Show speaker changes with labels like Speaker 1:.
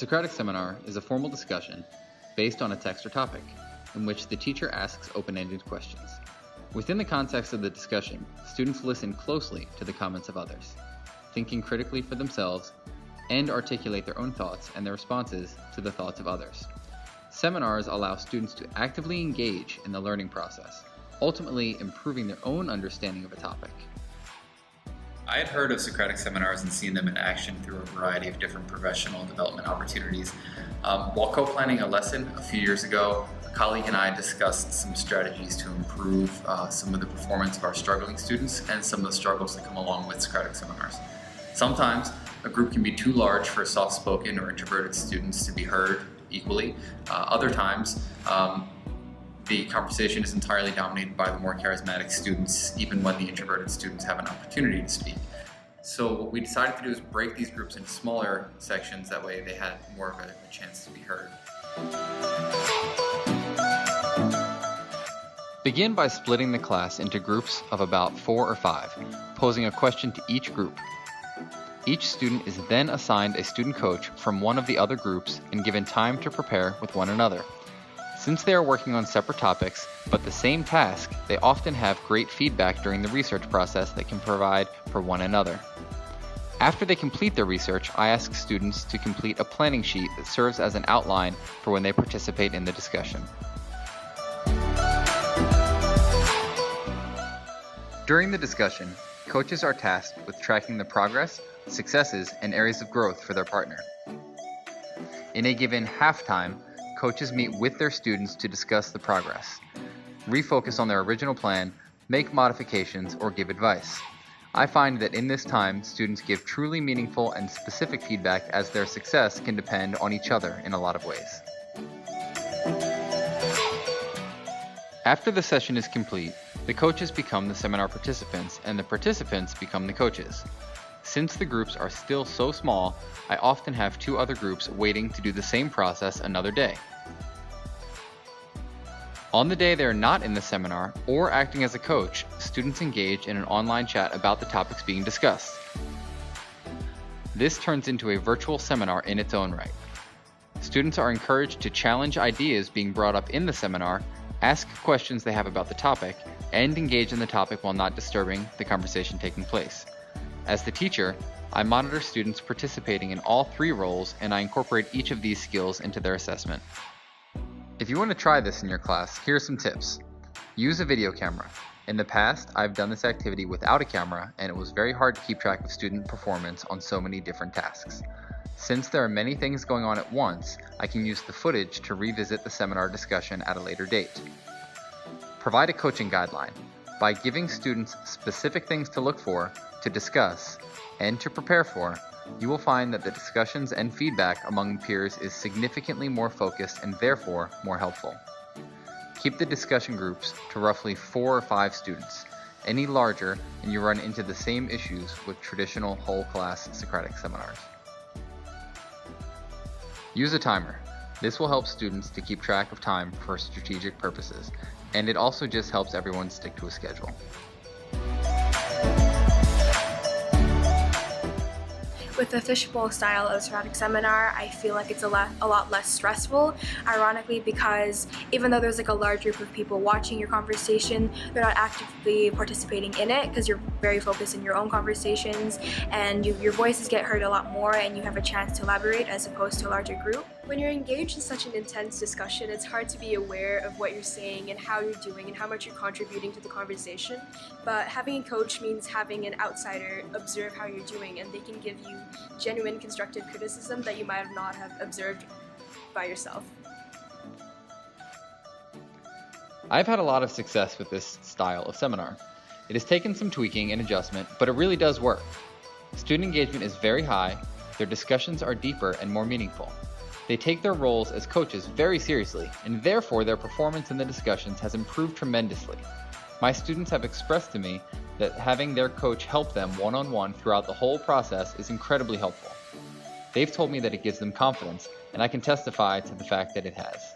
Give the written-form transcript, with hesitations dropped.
Speaker 1: Socratic Seminar is a formal discussion based on a text or topic, in which the teacher asks open-ended questions. Within the context of the discussion, students listen closely to the comments of others, thinking critically for themselves, and articulate their own thoughts and their responses to the thoughts of others. Seminars allow students to actively engage in the learning process, ultimately improving their own understanding of a topic.
Speaker 2: I had heard of Socratic seminars and seen them in action through a variety of different professional development opportunities. While co-planning a lesson a few years ago, a colleague and I discussed some strategies to improve some of the performance of our struggling students and some of the struggles that come along with Socratic seminars. Sometimes a group can be too large for soft-spoken or introverted students to be heard equally. Other times, the conversation is entirely dominated by the more charismatic students, even when the introverted students have an opportunity to speak. So what we decided to do is break these groups into smaller sections, that way they had more of a chance to be heard.
Speaker 1: Begin by splitting the class into groups of about 4 or 5, posing a question to each group. Each student is then assigned a student coach from one of the other groups and given time to prepare with one another. Since they are working on separate topics, but the same task, they often have great feedback during the research process that can provide for one another. After they complete their research, I ask students to complete a planning sheet that serves as an outline for when they participate in the discussion. During the discussion, coaches are tasked with tracking the progress, successes, and areas of growth for their partner. In a given halftime, coaches meet with their students to discuss the progress, refocus on their original plan, make modifications, or give advice. I find that in this time, students give truly meaningful and specific feedback, as their success can depend on each other in a lot of ways. After the session is complete, the coaches become the seminar participants and the participants become the coaches. Since the groups are still so small, I often have 2 other groups waiting to do the same process another day. On the day they are not in the seminar or acting as a coach, students engage in an online chat about the topics being discussed. This turns into a virtual seminar in its own right. Students are encouraged to challenge ideas being brought up in the seminar, ask questions they have about the topic, and engage in the topic while not disturbing the conversation taking place. As the teacher, I monitor students participating in all 3 roles, and I incorporate each of these skills into their assessment. If you want to try this in your class, here are some tips. Use a video camera. In the past, I've done this activity without a camera, and it was very hard to keep track of student performance on so many different tasks. Since there are many things going on at once, I can use the footage to revisit the seminar discussion at a later date. Provide a coaching guideline. By giving students specific things to look for, to discuss, and to prepare for, you will find that the discussions and feedback among peers is significantly more focused and therefore more helpful. Keep the discussion groups to roughly 4 or 5 students. Any larger and you run into the same issues with traditional whole class Socratic seminars. Use a timer. This will help students to keep track of time for strategic purposes, and it also just helps everyone stick to a schedule.
Speaker 3: With the Fishbowl style of Socratic Seminar, I feel like it's a lot less stressful, ironically, because even though there's like a large group of people watching your conversation, they're not actively participating in it because you're very focused in your own conversations, and your voices get heard a lot more and you have a chance to elaborate as opposed to a larger group.
Speaker 4: When you're engaged in such an intense discussion, it's hard to be aware of what you're saying and how you're doing and how much you're contributing to the conversation. But having a coach means having an outsider observe how you're doing, and they can give you genuine constructive criticism that you might not have observed by yourself.
Speaker 1: I've had a lot of success with this style of seminar. It has taken some tweaking and adjustment, but it really does work. Student engagement is very high, their discussions are deeper and more meaningful. They take their roles as coaches very seriously, and therefore their performance in the discussions has improved tremendously. My students have expressed to me that having their coach help them one-on-one throughout the whole process is incredibly helpful. They've told me that it gives them confidence, and I can testify to the fact that it has.